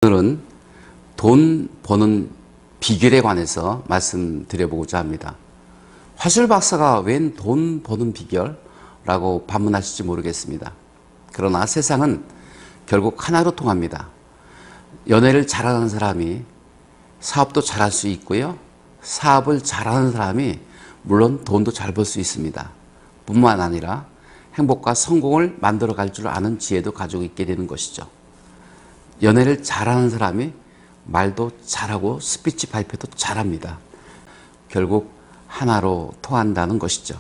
오늘은 돈 버는 비결에 관해서 말씀드려보고자 합니다. 화술 박사가 웬 돈 버는 비결라고 반문하실지 모르겠습니다. 그러나 세상은 결국 하나로 통합니다. 연애를 잘하는 사람이 사업도 잘할 수 있고요. 사업을 잘하는 사람이 물론 돈도 잘 벌 수 있습니다. 뿐만 아니라 행복과 성공을 만들어 갈 줄 아는 지혜도 가지고 있게 되는 것이죠. 연애를 잘하는 사람이 말도 잘하고 스피치 발표도 잘합니다. 결국 하나로 통한다는 것이죠.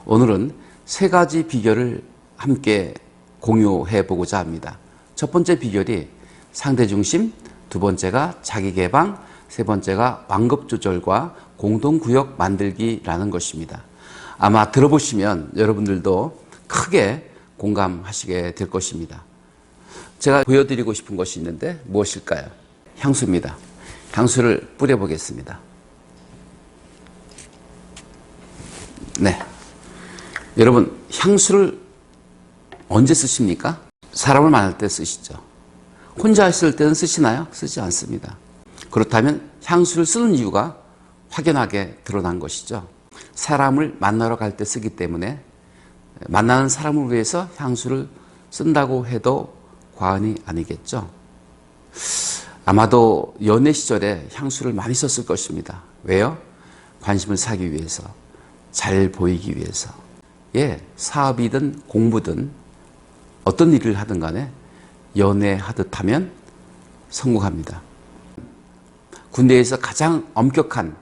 오늘은 세 가지 비결을 함께 공유해 보고자 합니다. 첫 번째 비결이 상대중심, 두 번째가 자기개방, 세 번째가 완급조절과 공동구역 만들기라는 것입니다. 아마 들어보시면 여러분들도 크게 공감하시게 될 것입니다. 제가 보여드리고 싶은 것이 있는데 무엇일까요? 향수입니다. 향수를 뿌려보겠습니다. 네. 여러분, 향수를 언제 쓰십니까? 사람을 만날 때 쓰시죠. 혼자 있을 때는 쓰시나요? 쓰지 않습니다. 그렇다면 향수를 쓰는 이유가 확연하게 드러난 것이죠. 사람을 만나러 갈 때 쓰기 때문에 만나는 사람을 위해서 향수를 쓴다고 해도 과언이 아니겠죠. 아마도 연애 시절에 향수를 많이 썼을 것입니다. 왜요? 관심을 사기 위해서, 잘 보이기 위해서. 사업이든 공부든 어떤 일을 하든 간에 연애하듯 하면 성공합니다. 군대에서 가장 엄격한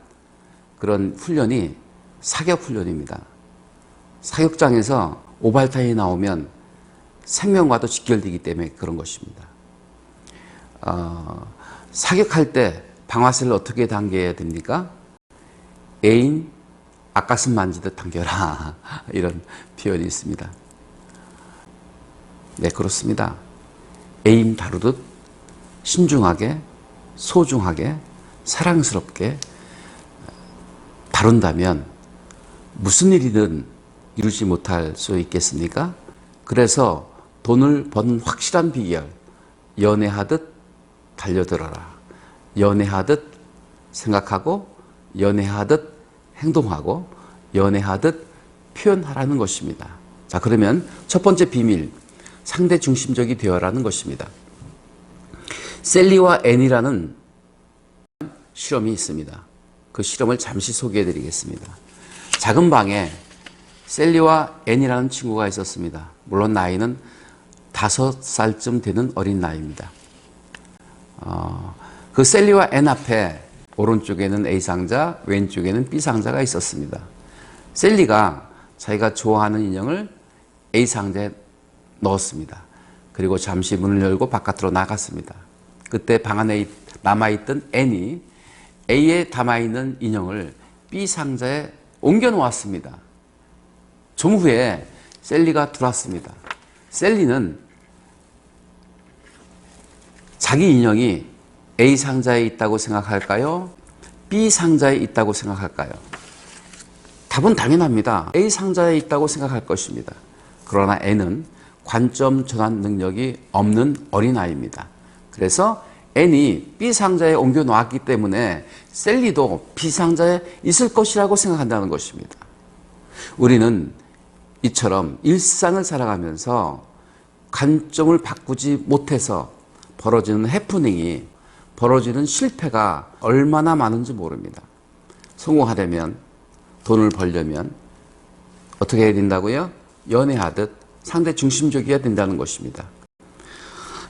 그런 훈련이 사격 훈련입니다. 사격장에서 오발탄이 나오면 생명과도 직결되기 때문에 그런 것입니다. 사격할 때 방아쇠를 어떻게 당겨야 됩니까? 애인 앞가슴 만지듯 당겨라. 이런 표현이 있습니다. 네, 그렇습니다. 애인 다루듯 신중하게, 소중하게, 사랑스럽게 다룬다면 무슨 일이든 이루지 못할 수 있겠습니까? 그래서 돈을 버는 확실한 비결, 연애하듯 달려들어라. 연애하듯 생각하고, 연애하듯 행동하고, 연애하듯 표현하라는 것입니다. 자, 그러면 첫 번째 비밀, 상대 중심적이 되어라는 것입니다. 셀리와 앤이라는 실험이 있습니다. 그 실험을 잠시 소개해 드리겠습니다. 작은 방에 셀리와 앤이라는 친구가 있었습니다. 물론 나이는 5살쯤 되는 어린 나이입니다. 그 셀리와 앤 앞에 오른쪽에는 A상자, 왼쪽에는 B상자가 있었습니다. 셀리가 자기가 좋아하는 인형을 A상자에 넣었습니다. 그리고 잠시 문을 열고 바깥으로 나갔습니다. 그때 방 안에 남아있던 앤이 A에 담아있는 인형을 B상자에 옮겨 놓았습니다. 좀 후에 셀리가 들어왔습니다. 셀리는 자기 인형이 A 상자에 있다고 생각할까요? B 상자에 있다고 생각할까요? 답은 당연합니다. A 상자에 있다고 생각할 것입니다. 그러나 N은 관점 전환 능력이 없는 어린아이입니다. 그래서 N이 B 상자에 옮겨 놓았기 때문에 셀리도 B 상자에 있을 것이라고 생각한다는 것입니다. 우리는 이처럼 일상을 살아가면서 관점을 바꾸지 못해서 벌어지는 해프닝이, 벌어지는 실패가 얼마나 많은지 모릅니다. 성공하려면, 돈을 벌려면 어떻게 해야 된다고요? 연애하듯 상대 중심적이어야 된다는 것입니다.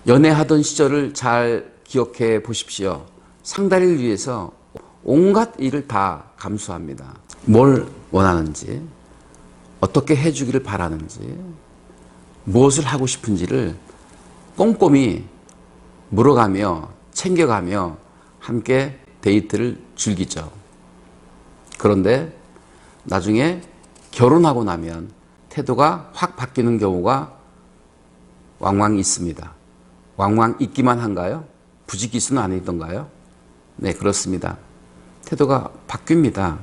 연애하던 시절을 잘 기억해 보십시오. 상대를 위해서 온갖 일을 다 감수합니다. 뭘 원하는지, 어떻게 해주기를 바라는지, 무엇을 하고 싶은지를 꼼꼼히 물어가며 챙겨가며 함께 데이트를 즐기죠. 그런데 나중에 결혼하고 나면 태도가 확 바뀌는 경우가 왕왕 있습니다. 왕왕 있기만 한가요? 부지기수는 아니던가요? 네, 그렇습니다. 태도가 바뀝니다.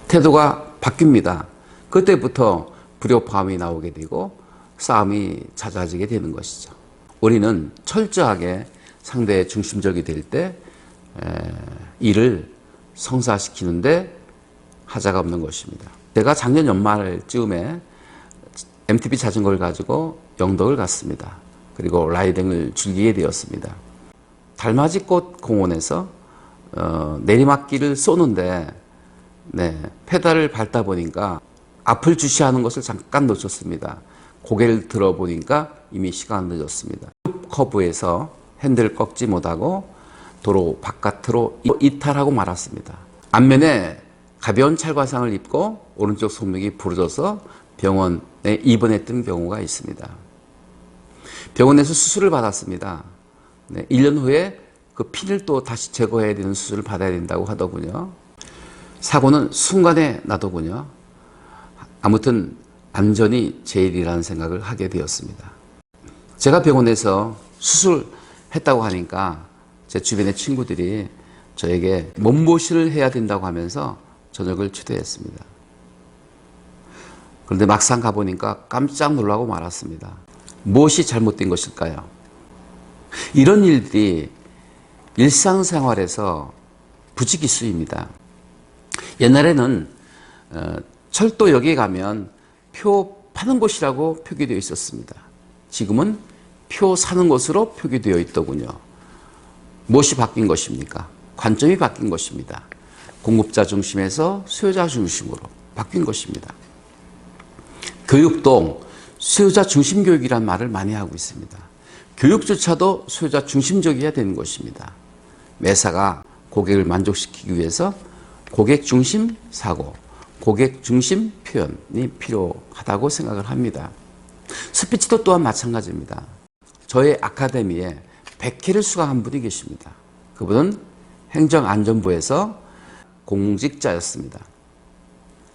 태도가 바뀝니다. 그때부터 불협화음이 나오게 되고 싸움이 잦아지게 되는 것이죠. 우리는 철저하게 상대의 중심적이 될 때 일을 성사시키는데 하자가 없는 것입니다. 제가 작년 연말쯤에 MTB 자전거를 가지고 영덕을 갔습니다. 그리고 라이딩을 즐기게 되었습니다. 달맞이꽃 공원에서 내리막길을 쏘는데 페달을 밟다 보니까 앞을 주시하는 것을 잠깐 놓쳤습니다. 고개를 들어보니까 이미 시간은 늦었습니다. 커브에서 핸들을 꺾지 못하고 도로 바깥으로 이탈하고 말았습니다. 앞면에 가벼운 찰과상을 입고 오른쪽 손목이 부러져서 병원에 입원했던 경우가 있습니다. 병원에서 수술을 받았습니다. 1년 후에 그 핀을 또 다시 제거해야 되는 수술을 받아야 된다고 하더군요. 사고는 순간에 나더군요. 아무튼 안전이 제일이라는 생각을 하게 되었습니다. 제가 병원에서 수술했다고 하니까 제 주변의 친구들이 저에게 몸보신을 해야 된다고 하면서 저녁을 초대했습니다. 그런데 막상 가보니까 깜짝 놀라고 말았습니다. 무엇이 잘못된 것일까요? 이런 일들이 일상생활에서 부지기수입니다. 옛날에는 철도역에 가면 표 파는 곳이라고 표기되어 있었습니다. 지금은 표 사는 곳으로 표기되어 있더군요. 무엇이 바뀐 것입니까? 관점이 바뀐 것입니다. 공급자 중심에서 수요자 중심으로 바뀐 것입니다. 교육도 수요자 중심 교육이라는 말을 많이 하고 있습니다. 교육조차도 수요자 중심적이어야 되는 것입니다. 매사가 고객을 만족시키기 위해서 고객 중심 사고, 고객 중심 표현이 필요하다고 생각을 합니다. 스피치도 또한 마찬가지입니다. 저의 아카데미에 100회를 수강한 분이 계십니다. 그분은 행정안전부에서 공직자였습니다.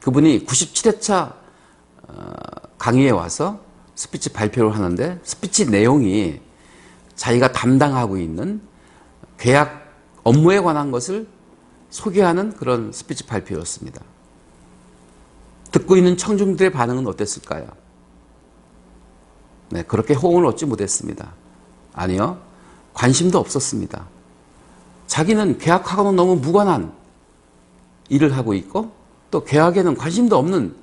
그분이 97회차 강의에 와서 스피치 발표를 하는데 스피치 내용이 자기가 담당하고 있는 계약 업무에 관한 것을 소개하는 그런 스피치 발표였습니다. 듣고 있는 청중들의 반응은 어땠을까요? 그렇게 호응을 얻지 못했습니다. 아니요. 관심도 없었습니다. 자기는 계약하고는 너무 무관한 일을 하고 있고 또 계약에는 관심도 없는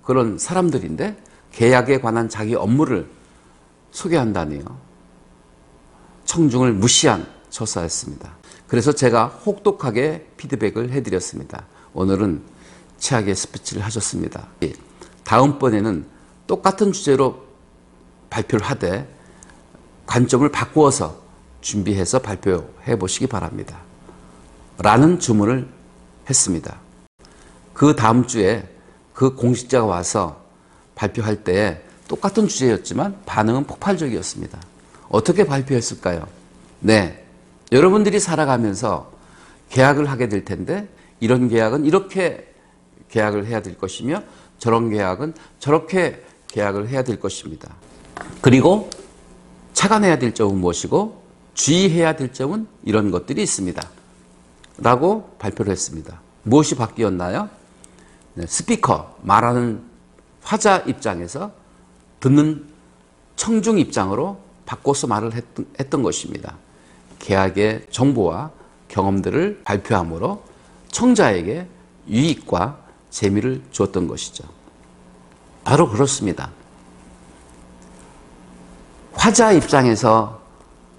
그런 사람들인데 계약에 관한 자기 업무를 소개한다니요. 청중을 무시한 처사였습니다. 그래서 제가 혹독하게 피드백을 해드렸습니다. 오늘은 최악의 스피치를 하셨습니다. 다음번에는 똑같은 주제로 발표를 하되 관점을 바꾸어서 준비해서 발표해 보시기 바랍니다. 라는 주문을 했습니다. 그 다음 주에 그 공직자가 와서 발표할 때 똑같은 주제였지만 반응은 폭발적이었습니다. 어떻게 발표했을까요? 여러분들이 살아가면서 계약을 하게 될 텐데 이런 계약은 이렇게 계약을 해야 될 것이며 저런 계약은 저렇게 계약을 해야 될 것입니다. 그리고 착안해야 될 점은 무엇이고 주의해야 될 점은 이런 것들이 있습니다. 라고 발표를 했습니다. 무엇이 바뀌었나요? 스피커, 말하는 화자 입장에서 듣는 청중 입장으로 바꿔서 말을 했던 것입니다. 계약의 정보와 경험들을 발표함으로 청자에게 유익과 재미를 주었던 것이죠. 바로 그렇습니다. 화자 입장에서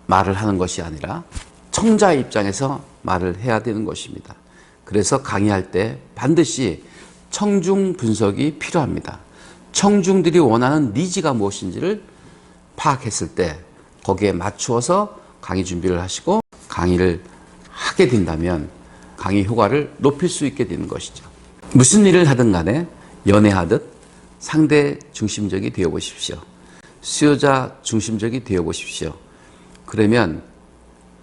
말을 하는 것이 아니라 청자 입장에서 말을 해야 되는 것입니다. 그래서 강의할 때 반드시 청중 분석이 필요합니다. 청중들이 원하는 니즈가 무엇인지를 파악했을 때 거기에 맞추어서 강의 준비를 하시고 강의를 하게 된다면 강의 효과를 높일 수 있게 되는 것이죠. 무슨 일을 하든 간에 연애하듯 상대 중심적이 되어 보십시오. 수요자 중심적이 되어 보십시오. 그러면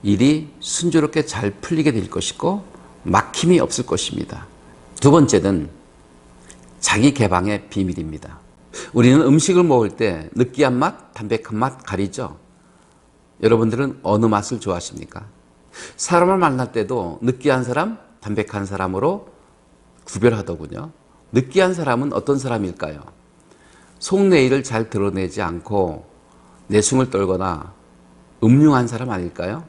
일이 순조롭게 잘 풀리게 될 것이고 막힘이 없을 것입니다. 두 번째는 자기 개방의 비밀입니다. 우리는 음식을 먹을 때 느끼한 맛, 담백한 맛 가리죠. 여러분들은 어느 맛을 좋아하십니까? 사람을 만날 때도 느끼한 사람, 담백한 사람으로 구별하더군요. 느끼한 사람은 어떤 사람일까요? 속내일을 잘 드러내지 않고 내숭을 떨거나 음흉한 사람 아닐까요?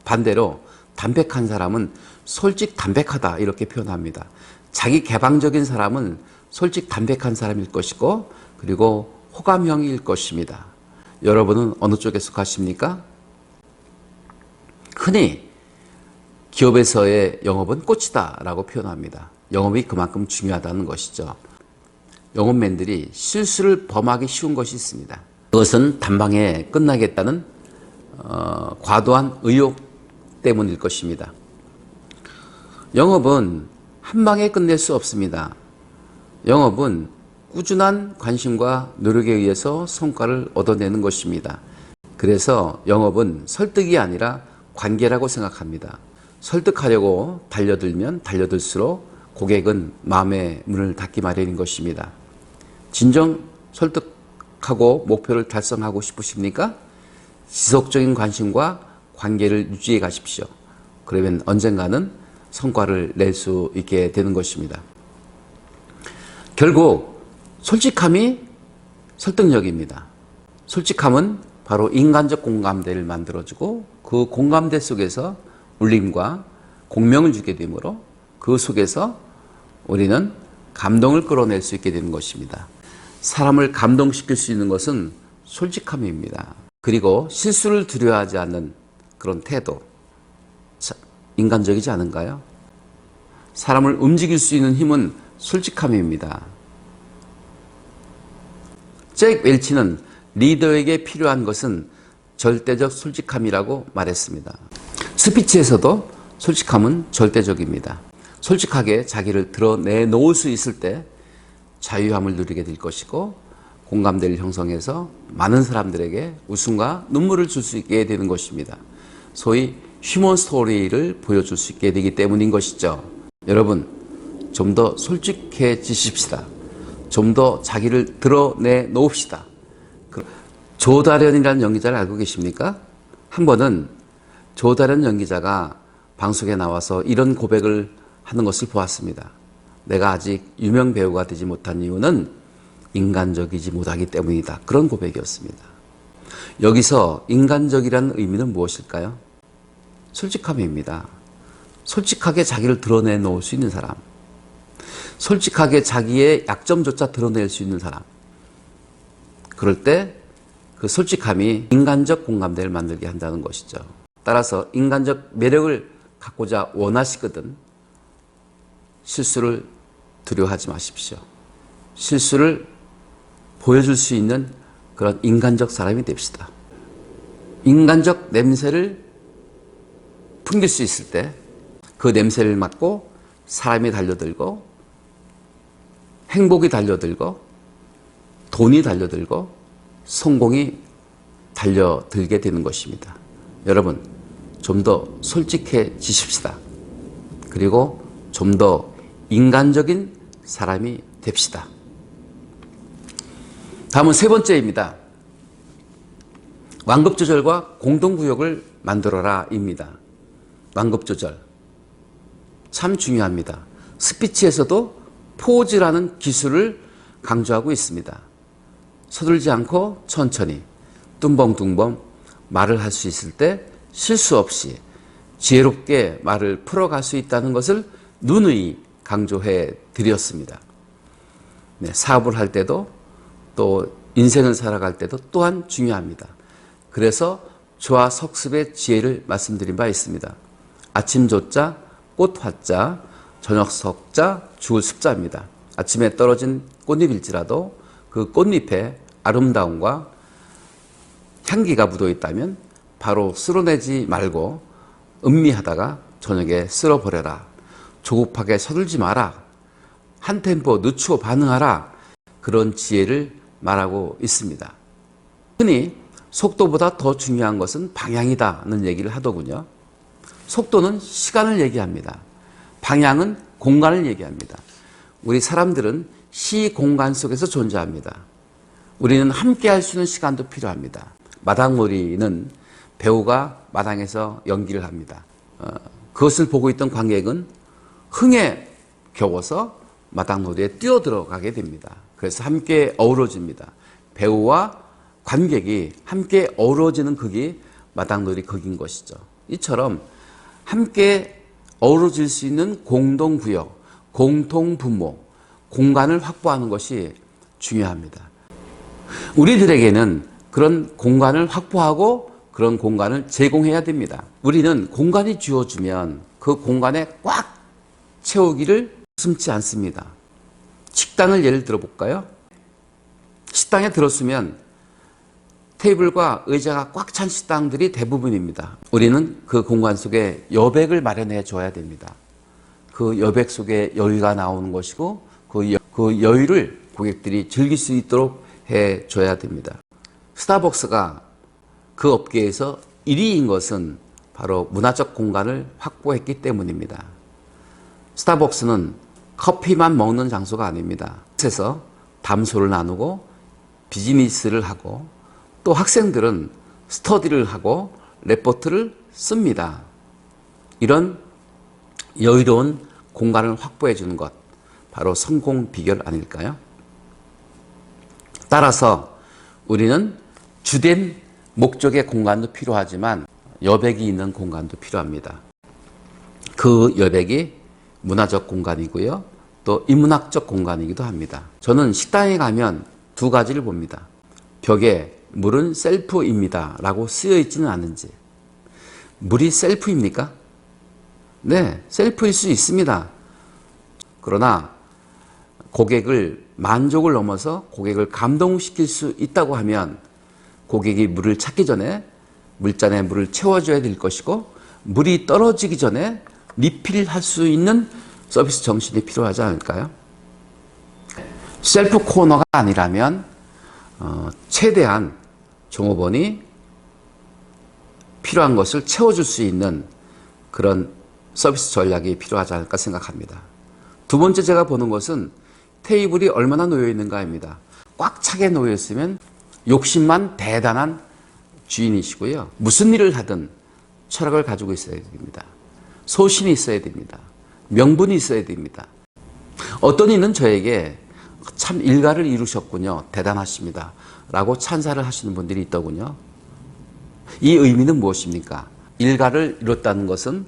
반대로 담백한 사람은 솔직담백하다 이렇게 표현합니다. 자기 개방적인 사람은 솔직담백한 사람일 것이고 그리고 호감형일 것입니다. 여러분은 어느 쪽에 속하십니까? 흔히 기업에서의 영업은 꽃이다 라고 표현합니다. 영업이 그만큼 중요하다는 것이죠. 영업맨들이 실수를 범하기 쉬운 것이 있습니다. 그것은 단방에 끝나겠다는 과도한 의욕 때문일 것입니다. 영업은 한 방에 끝낼 수 없습니다. 영업은 꾸준한 관심과 노력에 의해서 성과를 얻어내는 것입니다. 그래서 영업은 설득이 아니라 관계라고 생각합니다. 설득하려고 달려들면 달려들수록 고객은 마음의 문을 닫기 마련인 것입니다. 진정 설득하고 목표를 달성하고 싶으십니까? 지속적인 관심과 관계를 유지해 가십시오. 그러면 언젠가는 성과를 낼 수 있게 되는 것입니다. 결국 솔직함이 설득력입니다. 솔직함은 바로 인간적 공감대를 만들어주고 그 공감대 속에서 울림과 공명을 주게 되므로 그 속에서 우리는 감동을 끌어낼 수 있게 되는 것입니다. 사람을 감동시킬 수 있는 것은 솔직함입니다. 그리고 실수를 두려워하지 않는 그런 태도, 인간적이지 않은가요? 사람을 움직일 수 있는 힘은 솔직함입니다. 잭 웰치는 리더에게 필요한 것은 절대적 솔직함이라고 말했습니다. 스피치에서도 솔직함은 절대적입니다. 솔직하게 자기를 드러내놓을 수 있을 때 자유함을 누리게 될 것이고 공감대를 형성해서 많은 사람들에게 웃음과 눈물을 줄 수 있게 되는 것입니다. 소위 휴먼 스토리를 보여줄 수 있게 되기 때문인 것이죠. 여러분, 좀 더 솔직해지십시다. 좀 더 자기를 드러내놓읍시다. 조다련이라는 연기자를 알고 계십니까? 한 번은 조다련 연기자가 방송에 나와서 이런 고백을 하는 것을 보았습니다. 내가 아직 유명 배우가 되지 못한 이유는 인간적이지 못하기 때문이다. 그런 고백이었습니다. 여기서 인간적이라는 의미는 무엇일까요? 솔직함입니다. 솔직하게 자기를 드러내놓을 수 있는 사람. 솔직하게 자기의 약점조차 드러낼 수 있는 사람. 그럴 때 그 솔직함이 인간적 공감대를 만들게 한다는 것이죠. 따라서 인간적 매력을 갖고자 원하시거든 실수를 두려워하지 마십시오. 실수를 보여줄 수 있는 그런 인간적 사람이 됩시다. 인간적 냄새를 풍길 수 있을 때 그 냄새를 맡고 사람이 달려들고 행복이 달려들고 돈이 달려들고 성공이 달려들게 되는 것입니다. 여러분, 좀 더 솔직해지십시다. 그리고 좀 더 인간적인 사람이 됩시다. 다음은 세 번째입니다. 완급조절과 공동구역을 만들어라 입니다. 완급조절. 참 중요합니다. 스피치에서도 포즈라는 기술을 강조하고 있습니다. 서둘지 않고 천천히 뚱벙뚱벙 말을 할 수 있을 때 실수 없이 지혜롭게 말을 풀어갈 수 있다는 것을 누누이 강조해 드렸습니다. 네, 사업을 할 때도 또 인생을 살아갈 때도 또한 중요합니다. 그래서 조화 석습의 지혜를 말씀드린 바 있습니다. 아침 조자, 꽃 화자, 저녁 석자, 죽을 습자입니다. 아침에 떨어진 꽃잎일지라도 그 꽃잎에 아름다움과 향기가 묻어 있다면 바로 쓸어내지 말고 음미하다가 저녁에 쓸어버려라. 조급하게 서둘지 마라. 한 템포 늦추어 반응하라. 그런 지혜를 말하고 있습니다. 흔히 속도보다 더 중요한 것은 방향이다는 얘기를 하더군요. 속도는 시간을 얘기합니다. 방향은 공간을 얘기합니다. 우리 사람들은 시공간 속에서 존재합니다. 우리는 함께 할 수 있는 시간도 필요합니다. 마당놀이는 배우가 마당에서 연기를 합니다. 그것을 보고 있던 관객은 흥에 겨워서 마당놀이에 뛰어들어가게 됩니다. 그래서 함께 어우러집니다. 배우와 관객이 함께 어우러지는 극이 마당놀이 극인 것이죠. 이처럼 함께 어우러질 수 있는 공동구역, 공통분모, 공간을 확보하는 것이 중요합니다. 우리들에게는 그런 공간을 확보하고 그런 공간을 제공해야 됩니다. 우리는 공간이 주어지면 그 공간에 꽉 채우기를 숨지 않습니다. 식당을 예를 들어 볼까요? 식당에 들었으면 테이블과 의자가 꽉 찬 식당들이 대부분입니다. 우리는 그 공간 속에 여백을 마련해 줘야 됩니다. 그 여백 속에 여유가 나오는 것이고 그 여유를 고객들이 즐길 수 있도록 해 줘야 됩니다. 스타벅스가 그 업계에서 1위인 것은 바로 문화적 공간을 확보했기 때문입니다. 스타벅스는 커피만 먹는 장소가 아닙니다. 그래서 담소를 나누고 비즈니스를 하고 또 학생들은 스터디를 하고 레포트를 씁니다. 이런 여유로운 공간을 확보해 주는 것, 바로 성공 비결 아닐까요? 따라서 우리는 주된 목적의 공간도 필요하지만 여백이 있는 공간도 필요합니다. 그 여백이 문화적 공간이고요. 또 인문학적 공간이기도 합니다. 저는 식당에 가면 두 가지를 봅니다. 벽에 물은 셀프입니다 라고 쓰여 있지는 않은지. 물이 셀프입니까? 네, 셀프일 수 있습니다. 그러나 고객을 만족을 넘어서 고객을 감동시킬 수 있다고 하면 고객이 물을 찾기 전에 물잔에 물을 채워줘야 될 것이고 물이 떨어지기 전에 리필할 수 있는 서비스 정신이 필요하지 않을까요? 셀프 코너가 아니라면 최대한 종업원이 필요한 것을 채워줄 수 있는 그런 서비스 전략이 필요하지 않을까 생각합니다. 두 번째 제가 보는 것은 테이블이 얼마나 놓여 있는가입니다. 꽉 차게 놓여 있으면 욕심만 대단한 주인이시고요. 무슨 일을 하든 철학을 가지고 있어야 됩니다. 소신이 있어야 됩니다. 명분이 있어야 됩니다. 어떤 이는 저에게 참 일가를 이루셨군요. 대단하십니다. 라고 찬사를 하시는 분들이 있더군요. 이 의미는 무엇입니까? 일가를 이뤘다는 것은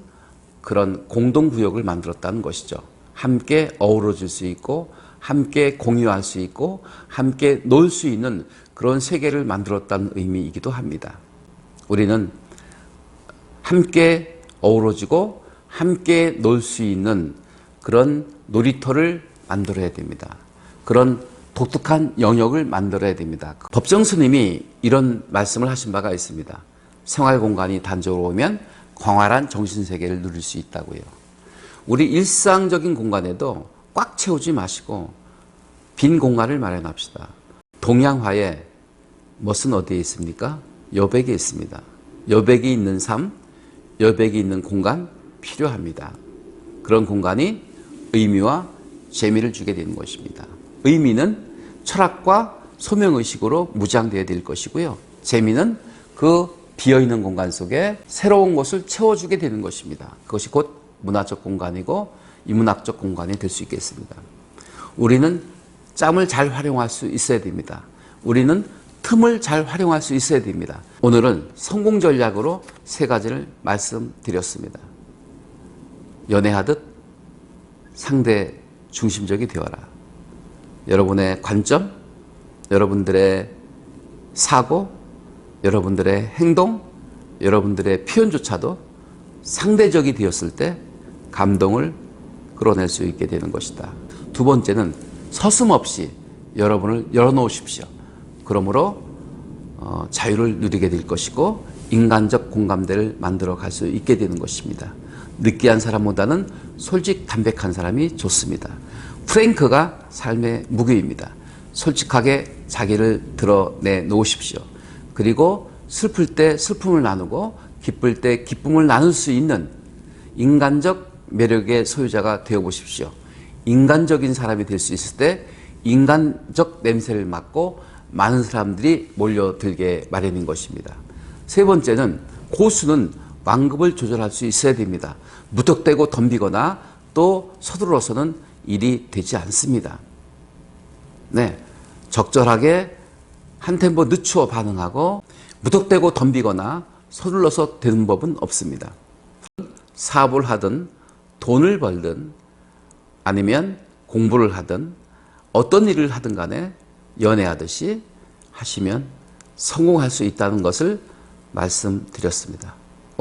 그런 공동구역을 만들었다는 것이죠. 함께 어우러질 수 있고 함께 공유할 수 있고 함께 놀 수 있는 그런 세계를 만들었다는 의미이기도 합니다. 우리는 함께 어우러지고 함께 놀 수 있는 그런 놀이터를 만들어야 됩니다. 그런 독특한 영역을 만들어야 됩니다. 법정 스님이 이런 말씀을 하신 바가 있습니다. 생활 공간이 단조로우면 광활한 정신세계를 누릴 수 있다고요. 우리 일상적인 공간에도 꽉 채우지 마시고 빈 공간을 마련합시다. 동양화에 멋은 어디에 있습니까? 여백에 있습니다. 여백이 있는 삶, 여백이 있는 공간 필요합니다. 그런 공간이 의미와 재미를 주게 되는 것입니다. 의미는 철학과 소명의식으로 무장되어야 될 것이고요. 재미는 그 비어있는 공간 속에 새로운 것을 채워주게 되는 것입니다. 그것이 곧 문화적 공간이고 인문학적 공간이 될 수 있겠습니다. 우리는 짬을 잘 활용할 수 있어야 됩니다. 우리는 틈을 잘 활용할 수 있어야 됩니다. 오늘은 성공 전략으로 세 가지를 말씀드렸습니다. 연애하듯 상대 중심적이 되어라. 여러분의 관점, 여러분들의 사고, 여러분들의 행동, 여러분들의 표현조차도 상대적이 되었을 때 감동을 끌어낼 수 있게 되는 것이다. 두 번째는 서슴없이 여러분을 열어놓으십시오. 그러므로 자유를 누리게 될 것이고 인간적 공감대를 만들어 갈 수 있게 되는 것입니다. 느끼한 사람보다는 솔직 담백한 사람이 좋습니다. 프랭크가 삶의 무게입니다. 솔직하게 자기를 드러내 놓으십시오. 그리고 슬플 때 슬픔을 나누고 기쁠 때 기쁨을 나눌 수 있는 인간적 매력의 소유자가 되어보십시오. 인간적인 사람이 될 수 있을 때 인간적 냄새를 맡고 많은 사람들이 몰려들게 마련인 것입니다. 세 번째는 고수는 완급을 조절할 수 있어야 됩니다. 무턱대고 덤비거나 또 서둘러서는 일이 되지 않습니다. 네, 적절하게 한 템포 늦추어 반응하고 무턱대고 덤비거나 서둘러서 되는 법은 없습니다. 사업을 하든 돈을 벌든 아니면 공부를 하든 어떤 일을 하든 간에 연애하듯이 하시면 성공할 수 있다는 것을 말씀드렸습니다.